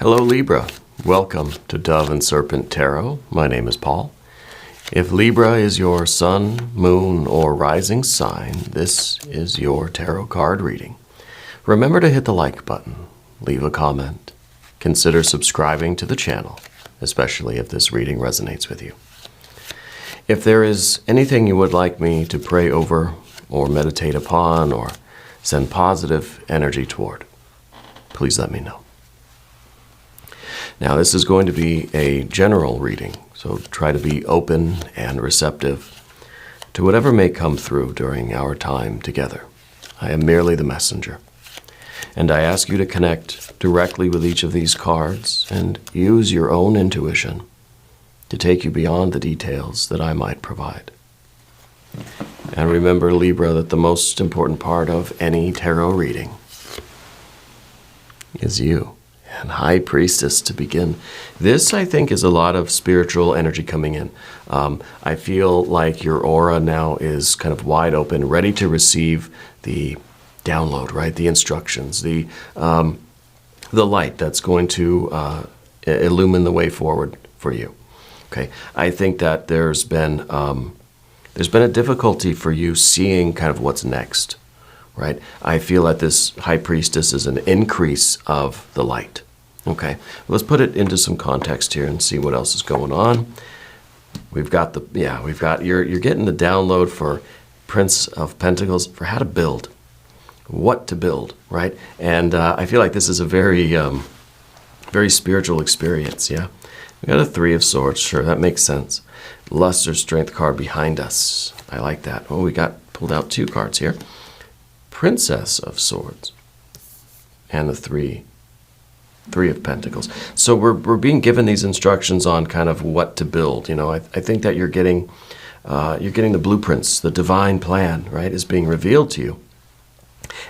Hello Libra, welcome to Dove and Serpent Tarot. My name is Paul. If Libra is your sun, moon, or rising sign, this is your tarot card reading. Remember to hit the like button, leave a comment, consider subscribing to the channel, especially if this reading resonates with you. If there is anything you would like me to pray over or meditate upon or send positive energy toward, please let me know. Now, this is going to be a general reading, so try to be open and receptive to whatever may come through during our time together. I am merely the messenger, and I ask you to connect directly with each of these cards and use your own intuition to take you beyond the details that I might provide. And remember, Libra, that the most important part of any tarot reading is you. And High Priestess to begin. This, I think, is a lot of spiritual energy coming in. I feel like your aura now is kind of wide open, ready to receive the download, right? The instructions, the light that's going to illumine the way forward for you. Okay, I think that there's been a difficulty for you seeing kind of what's next. Right? I feel that this High Priestess is an increase of the light. Okay, let's put it into some context here and see what else is going on. You're getting the download for Prince of Pentacles for how to build, what to build, right? And I feel like this is a very, very spiritual experience, yeah? We got a Three of Swords, sure, that makes sense. Luster Strength card behind us. I like that. Oh, we pulled out two cards here. Princess of Swords and the Three of Pentacles. So we're being given these instructions on kind of what to build. You know, I think that you're getting the blueprints, the divine plan, right, is being revealed to you.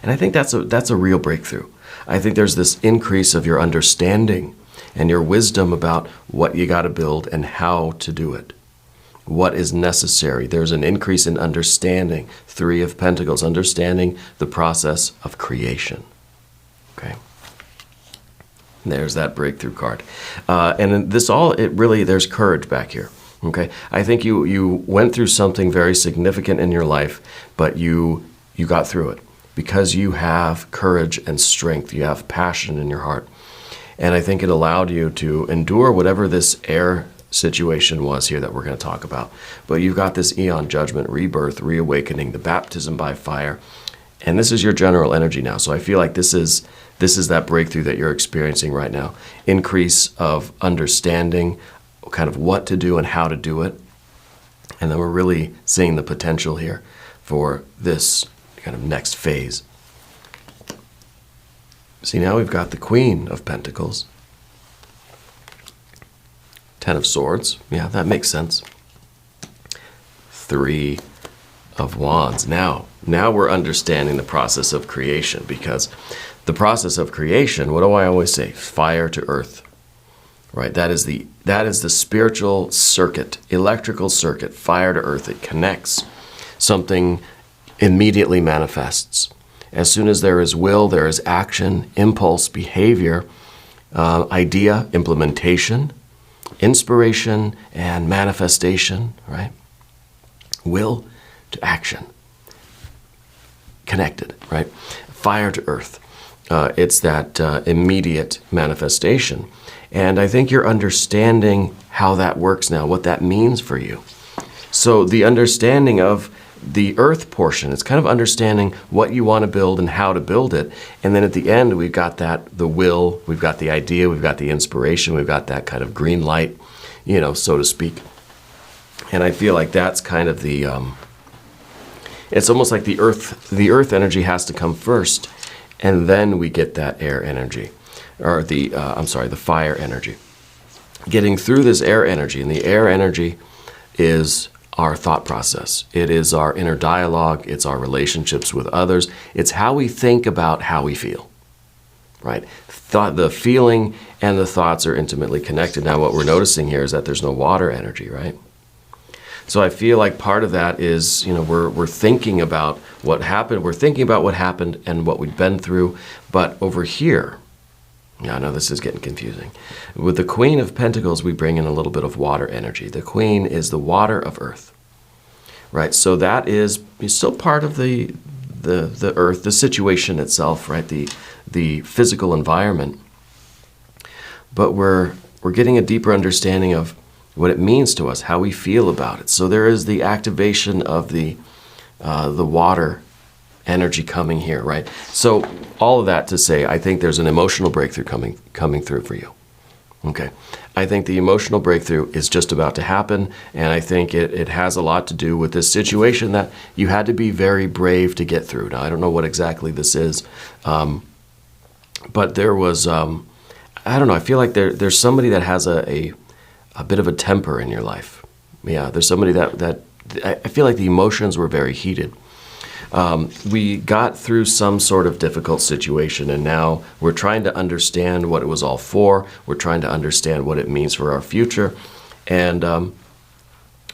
And I think that's a real breakthrough. I think there's this increase of your understanding and your wisdom about what you got to build and how to do it. What is necessary. There's an increase in understanding. Three of Pentacles, understanding the process of creation. Okay. There's that breakthrough card. And there's courage back here. Okay. I think you went through something very significant in your life, but you got through it because you have courage and strength. You have passion in your heart. And I think it allowed you to endure whatever this air situation was here that we're going to talk about. But you've got this eon judgment, rebirth, reawakening, the baptism by fire. And this is your general energy now. So I feel like this is that breakthrough that you're experiencing right now. Increase of understanding, kind of what to do and how to do it. And then we're really seeing the potential here for this kind of next phase. See, now we've got the Queen of Pentacles. Ten of Swords. Yeah, that makes sense. Three of Wands. Now we're understanding the process of creation, because the process of creation, what do I always say? Fire to earth. Right? That is the spiritual circuit, electrical circuit, fire to earth. It connects. Something immediately manifests. As soon as there is will, there is action, impulse, behavior, idea, implementation, inspiration, and manifestation, right? Will to action. Connected, right? Fire to earth. It's that immediate manifestation. And I think you're understanding how that works now, what that means for you. So the understanding of the earth portion, it's kind of understanding what you want to build and how to build it. And then at the end, we've got the will, we've got the idea, we've got the inspiration, we've got that kind of green light, you know, so to speak. And I feel like that's kind of it's almost like the earth energy has to come first, and then we get that air energy, or the fire energy. Getting through this air energy, and the air energy is our thought process. It is our inner dialogue. It's our relationships with others. It's how we think about how we feel, right? The feeling and the thoughts are intimately connected. Now, what we're noticing here is that there's no water energy, right? So I feel like part of that is, you know, we're thinking about what happened. We're thinking about what happened and what we've been through. But over here, Yeah, I know this is getting confusing. With the Queen of Pentacles, we bring in a little bit of water energy. The Queen is the water of earth, right? So that is still part of the earth, the situation itself, right? The physical environment. But we're getting a deeper understanding of what it means to us, how we feel about it. So there is the activation of the water energy coming here, right? So all of that to say, I think there's an emotional breakthrough coming through for you. Okay. I think the emotional breakthrough is just about to happen, and I think it has a lot to do with this situation that you had to be very brave to get through. Now, I don't know what exactly this is, but there was, I don't know, I feel like there's somebody that has a bit of a temper in your life. Yeah, there's somebody that I feel like the emotions were very heated. We got through some sort of difficult situation, and now we're trying to understand what it was all for. We're trying to understand what it means for our future, and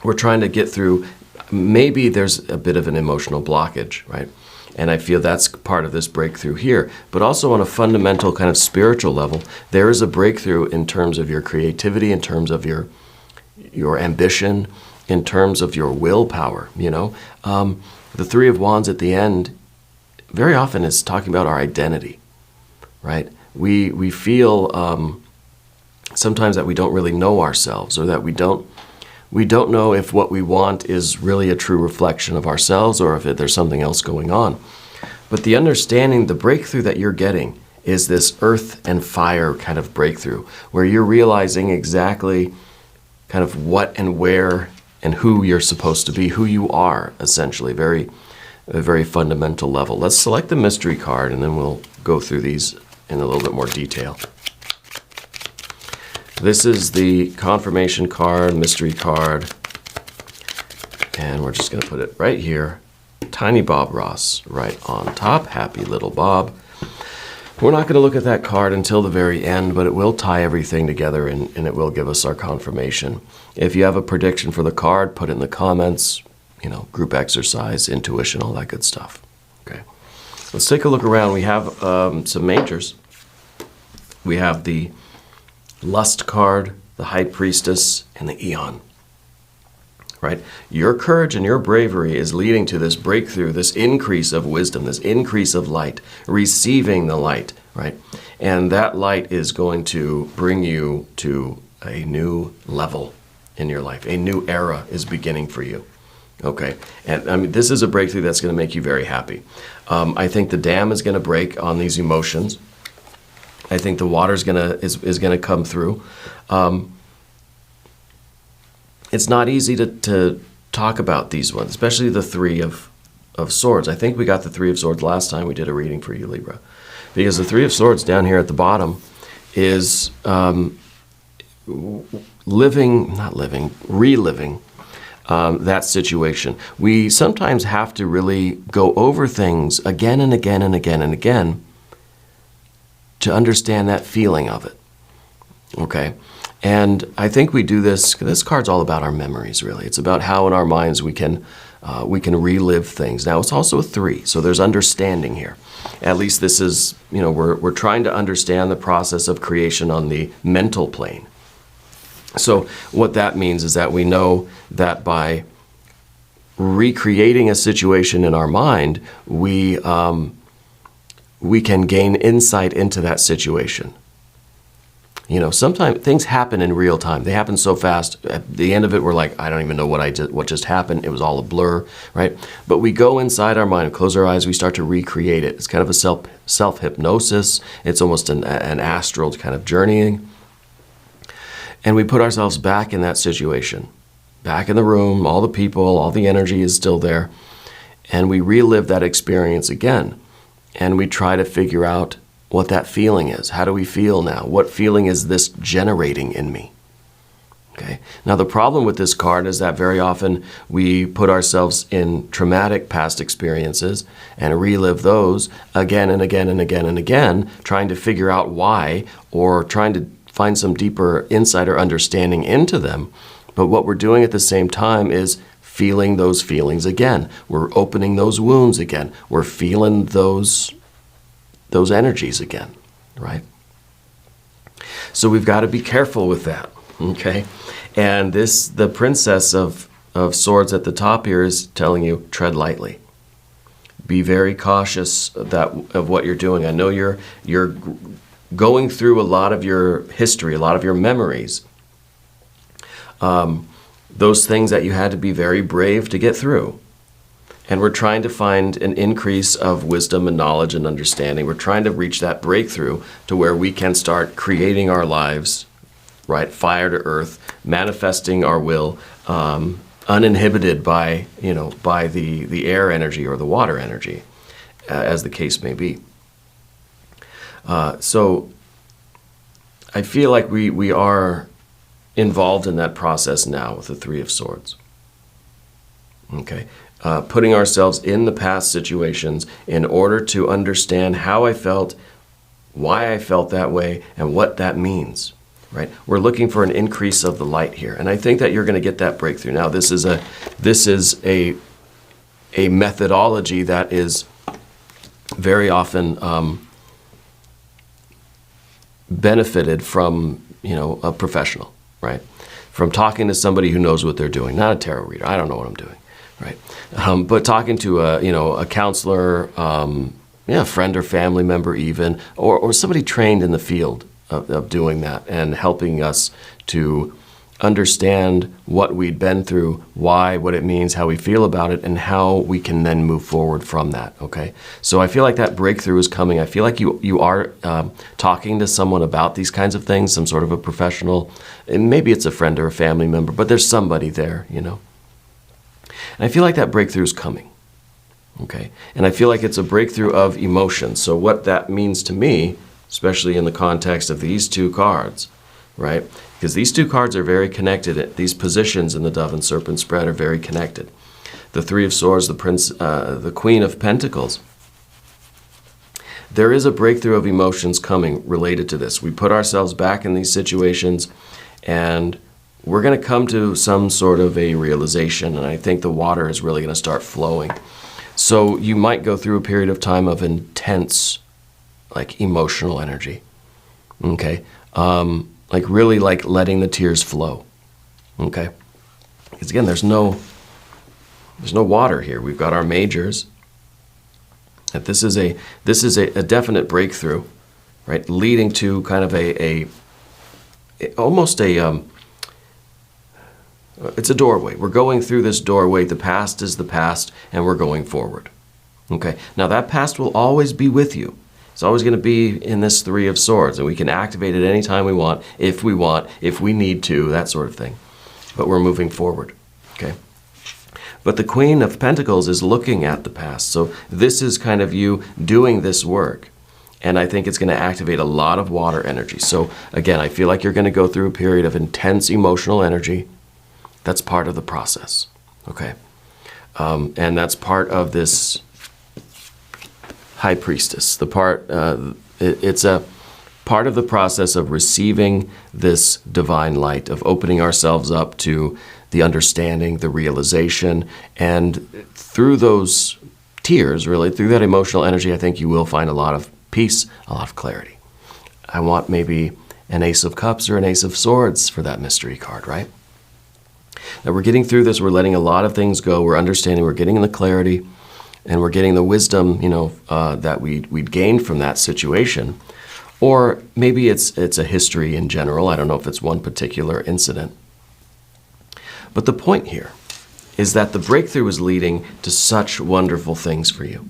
we're trying to get through. Maybe there's a bit of an emotional blockage, right? And I feel that's part of this breakthrough here. But also on a fundamental kind of spiritual level, there is a breakthrough in terms of your creativity, in terms of your ambition, in terms of your willpower, you know? The Three of Wands at the end very often is talking about our identity, right? We feel sometimes that we don't really know ourselves, or that we don't know if what we want is really a true reflection of ourselves, or if there's something else going on. But the understanding, the breakthrough that you're getting is this earth and fire kind of breakthrough, where you're realizing exactly kind of what and where and who you're supposed to be, who you are, essentially, a very fundamental level. Let's select the mystery card, and then we'll go through these in a little bit more detail. This is the confirmation card, mystery card, and we're just going to put it right here. Tiny Bob Ross right on top. Happy little Bob. We're not going to look at that card until the very end, but it will tie everything together, and it will give us our confirmation. If you have a prediction for the card, put it in the comments. You know, group exercise, intuition, all that good stuff. Okay. Let's take a look around. We have some majors. We have the Lust card, the High Priestess, and the Eon. Right? Your courage and your bravery is leading to this breakthrough, this increase of wisdom, this increase of light, receiving the light, right? And that light is going to bring you to a new level in your life. A new era is beginning for you. Okay, and I mean, this is a breakthrough that's going to make you very happy. I think the dam is going to break on these emotions. I think the water is going to come through. It's not easy to talk about these ones, especially the Three of Swords. I think we got the Three of Swords last time we did a reading for you, Libra, because the Three of Swords down here at the bottom is reliving that situation. We sometimes have to really go over things again and again and again and again to understand that feeling of it. Okay? And I think we do this card's all about our memories, really. It's about how in our minds we can relive things. Now, it's also a 3, so there's understanding here. At least this is, you know, we're trying to understand the process of creation on the mental plane. So what that means is that we know that by recreating a situation in our mind, we can gain insight into that situation. You know, sometimes things happen in real time. They happen so fast. At the end of it, we're like, I don't even know what just happened. It was all a blur, right? But we go inside our mind, close our eyes, we start to recreate it. It's kind of a self-hypnosis. It's almost an astral kind of journeying. And we put ourselves back in that situation, back in the room, all the people, all the energy is still there. And we relive that experience again. And we try to figure out what that feeling is. How do we feel now? What feeling is this generating in me? Okay. Now, the problem with this card is that very often we put ourselves in traumatic past experiences and relive those again and again and again and again, trying to figure out why, or trying to find some deeper insight or understanding into them. But what we're doing at the same time is feeling those feelings again. We're opening those wounds again. We're feeling those energies again, right? So we've got to be careful with that, okay? And the Princess of Swords at the top here is telling you, tread lightly. Be very cautious of what you're doing. I know you're going through a lot of your history, a lot of your memories. Those things that you had to be very brave to get through. And we're trying to find an increase of wisdom and knowledge and understanding. We're trying to reach that breakthrough to where we can start creating our lives, right? Fire to earth, manifesting our will, uninhibited by the air energy or the water energy, as the case may be. So I feel like we are involved in that process now with the Three of Swords. Okay. Putting ourselves in the past situations in order to understand how I felt, why I felt that way, and what that means, right? We're looking for an increase of the light here, and I think that you're going to get that breakthrough. Now, this is a methodology that is very often benefited from, a professional, right? From talking to somebody who knows what they're doing, not a tarot reader. I don't know what I'm doing. Right, but talking to a counselor, a friend or family member even, or somebody trained in the field of doing that and helping us to understand what we'd been through, why, what it means, how we feel about it, and how we can then move forward from that, okay? So I feel like that breakthrough is coming. I feel like you are talking to someone about these kinds of things, some sort of a professional, and maybe it's a friend or a family member, but there's somebody there, And I feel like that breakthrough is coming, okay? And I feel like it's a breakthrough of emotion. So what that means to me, especially in the context of these two cards, right? Because these two cards are very connected. These positions in the Dove and Serpent spread are very connected. The Three of Swords, the Queen of Pentacles. There is a breakthrough of emotions coming related to this. We put ourselves back in these situations, and we're going to come to some sort of a realization, and I think the water is really going to start flowing. So you might go through a period of time of intense, emotional energy, okay? Really letting the tears flow, okay? Because again, there's no water here. We've got our majors. And this is a definite breakthrough, right? Leading to kind of it's a doorway. We're going through this doorway. The past is the past, and we're going forward. Okay. Now that past will always be with you. It's always going to be in this Three of Swords, and we can activate it anytime we want, if we need to, that sort of thing. But we're moving forward. Okay. But the Queen of Pentacles is looking at the past. So this is kind of you doing this work. And I think it's going to activate a lot of water energy. So again, I feel like you're going to go through a period of intense emotional energy. That's part of the process, okay? And that's part of this High Priestess. It's a part of the process of receiving this divine light, of opening ourselves up to the understanding, the realization, and through those tears, really, through that emotional energy, I think you will find a lot of peace, a lot of clarity. I want maybe an Ace of Cups or an Ace of Swords for that mystery card, right? That we're getting through this, we're letting a lot of things go, we're understanding, we're getting the clarity, and we're getting the wisdom, that we'd gained from that situation. Or maybe it's a history in general. I don't know if it's one particular incident. But the point here is that the breakthrough is leading to such wonderful things for you.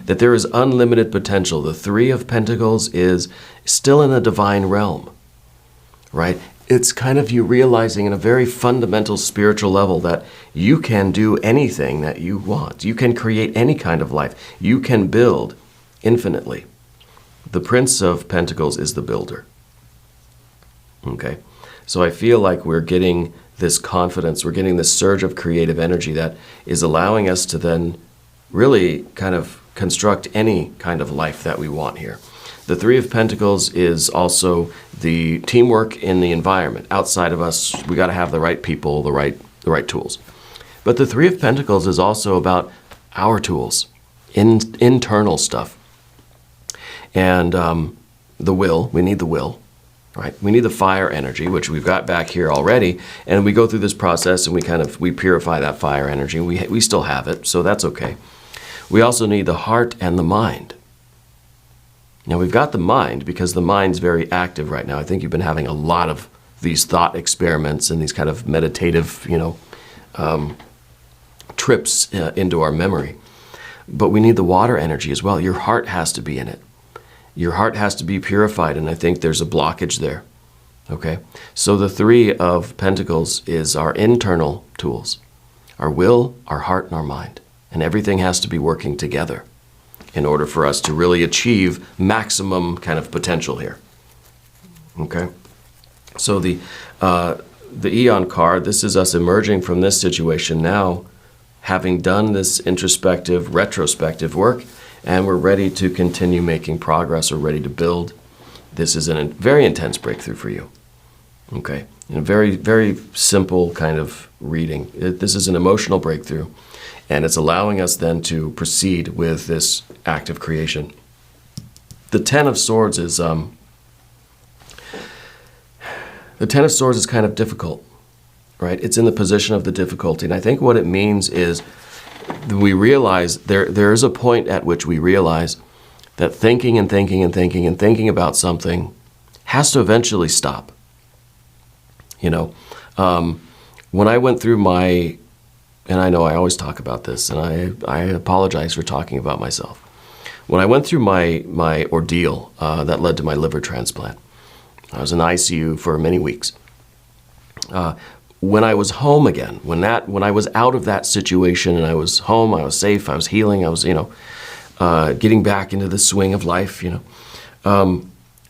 That there is unlimited potential. The Three of Pentacles is still in the divine realm, right? It's kind of you realizing in a very fundamental spiritual level that you can do anything that you want. You can create any kind of life. You can build infinitely. The Prince of Pentacles is the builder. Okay? So I feel like we're getting this confidence, we're getting this surge of creative energy that is allowing us to then really kind of construct any kind of life that we want here. The Three of Pentacles is also the teamwork in the environment. Outside of us, we got to have the right people, the right tools. But the Three of Pentacles is also about our tools, internal stuff. And the will, we need the will, right? We need the fire energy, which we've got back here already, and we go through this process and we purify that fire energy. We still have it, so that's okay. We also need the heart and the mind. Now we've got the mind because the mind's very active right now. I think you've been having a lot of these thought experiments and these kind of meditative, trips into our memory. But we need the water energy as well. Your heart has to be in it. Your heart has to be purified, and I think there's a blockage there. Okay? So the Three of Pentacles is our internal tools. Our will, our heart, and our mind. And everything has to be working together in order for us to really achieve maximum kind of potential here. Okay? So the Eon card, this is us emerging from this situation now, having done this introspective, retrospective work, and we're ready to continue making progress. We're ready to build. This is a very intense breakthrough for you. Okay? And a very, very simple kind of reading. This is an emotional breakthrough, and it's allowing us then to proceed with this act of creation. The Ten of Swords is kind of difficult, right? It's in the position of the difficulty. And I think what it means is we realize there is a point at which we realize that thinking and thinking and thinking and thinking about something has to eventually stop. When I went through and I know I always talk about this, and I apologize for talking about myself. When I went through my ordeal that led to my liver transplant, I was in ICU for many weeks. When I was home again, when I was out of that situation and I was home, I was safe, I was healing, I was, getting back into the swing of life,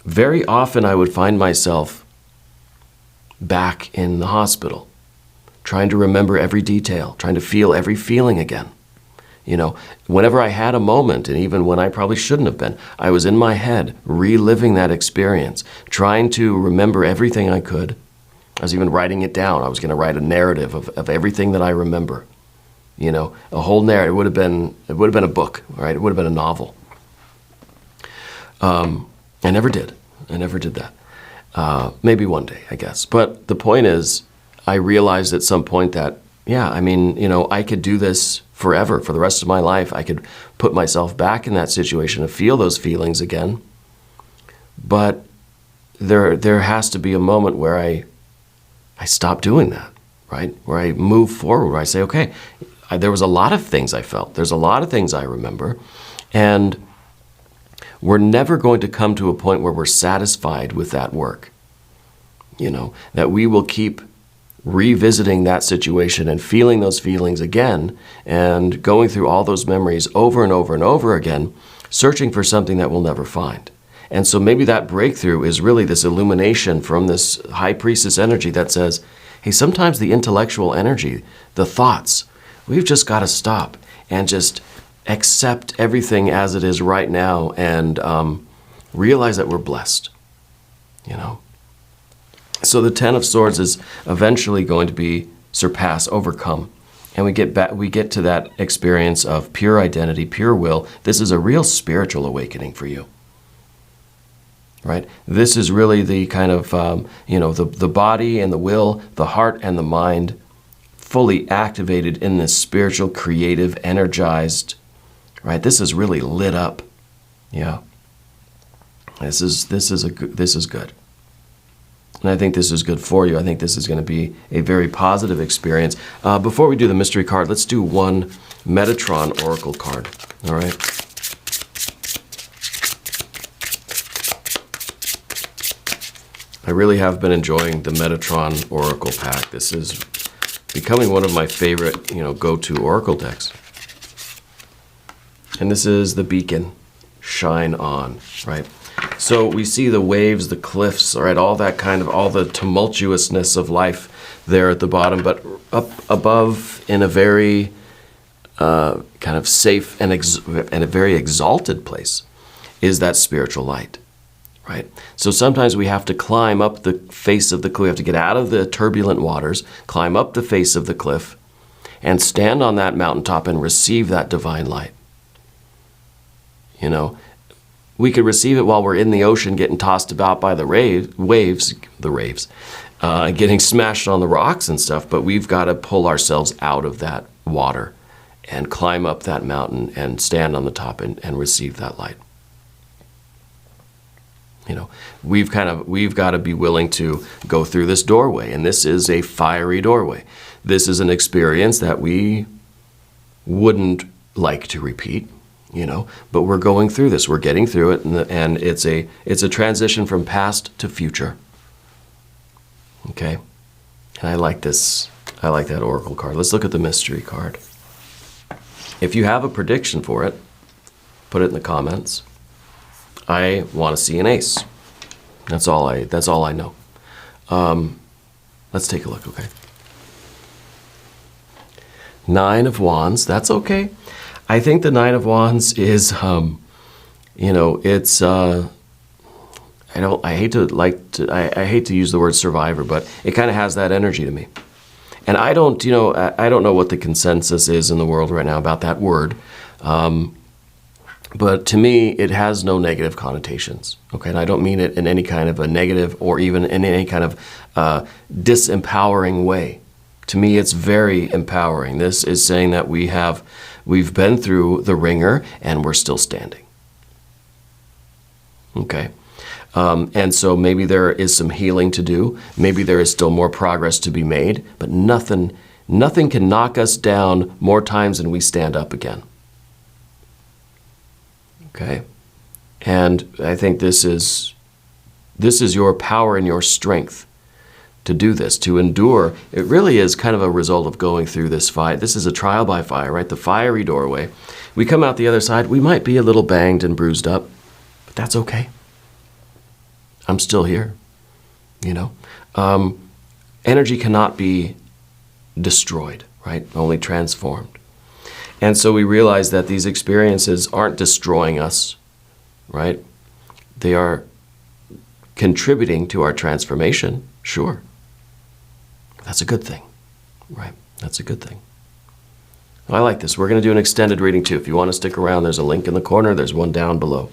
very often I would find myself back in the hospital, trying to remember every detail, trying to feel every feeling again. Whenever I had a moment, and even when I probably shouldn't have been, I was in my head, reliving that experience, trying to remember everything I could. I was even writing it down. I was going to write a narrative of everything that I remember. A whole narrative. It would have been a book, right? It would have been a novel. I never did. I never did that. Maybe one day, I guess. But the point is, I realized at some point that, I could do this forever, for the rest of my life. I could put myself back in that situation and feel those feelings again. But there has to be a moment where I stop doing that, right? Where I move forward, where I say, okay, there was a lot of things I felt. There's a lot of things I remember. And we're never going to come to a point where we're satisfied with that work. That we will keep revisiting that situation and feeling those feelings again and going through all those memories over and over and over again, searching for something that we'll never find. And so maybe that breakthrough is really this illumination from this high priestess energy that says, hey, sometimes the intellectual energy, the thoughts, we've just got to stop and just accept everything as it is right now and realize that we're blessed, So the Ten of Swords is eventually going to be surpass, overcome. And we get to that experience of pure identity, pure will. This is a real spiritual awakening for you. Right? This is really the kind of, the body and the will, the heart and the mind fully activated in this spiritual, creative, energized, right? This is really lit up. Yeah. This is good. And I think this is good for you. I think this is going to be a very positive experience. Before we do the mystery card, let's do one Metatron Oracle card. All right? I really have been enjoying the Metatron Oracle pack. This is becoming one of my favorite, go-to Oracle decks. And this is the beacon, shine on, right? So we see the waves, the cliffs, right? All that all the tumultuousness of life there at the bottom, but up above in a very kind of safe and a very exalted place is that spiritual light. Right? So sometimes we have to climb up the face of the cliff. We have to get out of the turbulent waters, climb up the face of the cliff, and stand on that mountaintop and receive that divine light. We could receive it while we're in the ocean getting tossed about by the waves, getting smashed on the rocks and stuff, but we've got to pull ourselves out of that water and climb up that mountain and stand on the top and receive that light. You know, we've got to be willing to go through this doorway, and this is a fiery doorway. This is an experience that we wouldn't like to repeat, you know, but we're going through this. We're getting through it, and it's a transition from past to future. Okay, and I like this. I like that oracle card. Let's look at the mystery card. If you have a prediction for it, put it in the comments. I want to see an ace. That's all I know. Let's take a look, okay? 9 of Wands, that's okay. I think the 9 of Wands is, you know, it's, I hate to use the word survivor, but it kind of has that energy to me. And I don't know what the consensus is in the world right now about that word. But to me, it has no negative connotations, okay? And I don't mean it in any kind of a negative or even in any kind of disempowering way. To me, it's very empowering. This is saying that we've been through the ringer and we're still standing, okay? And so maybe there is some healing to do. Maybe there is still more progress to be made, but nothing can knock us down more times than we stand up again. Okay, and I think this is your power and your strength to do this, to endure. It really is kind of a result of going through this fight. This is a trial by fire, right? The fiery doorway. We come out the other side. We might be a little banged and bruised up, but that's okay. I'm still here, you know. Energy cannot be destroyed, right? Only transformed. And so we realize that these experiences aren't destroying us, right? They are contributing to our transformation, sure. That's a good thing, right? That's a good thing. I like this. We're going to do an extended reading too. If you want to stick around, there's a link in the corner. There's one down below.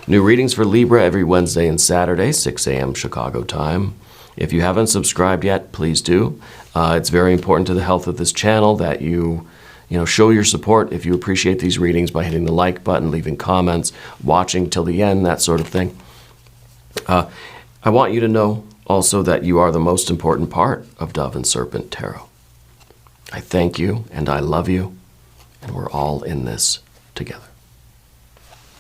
New readings for Libra every Wednesday and Saturday, 6 a.m. Chicago time. If you haven't subscribed yet, please do. It's very important to the health of this channel that you show your support if you appreciate these readings by hitting the like button, leaving comments, watching till the end, that sort of thing. I want you to know also that you are the most important part of Dove and Serpent Tarot. I thank you and I love you, and we're all in this together.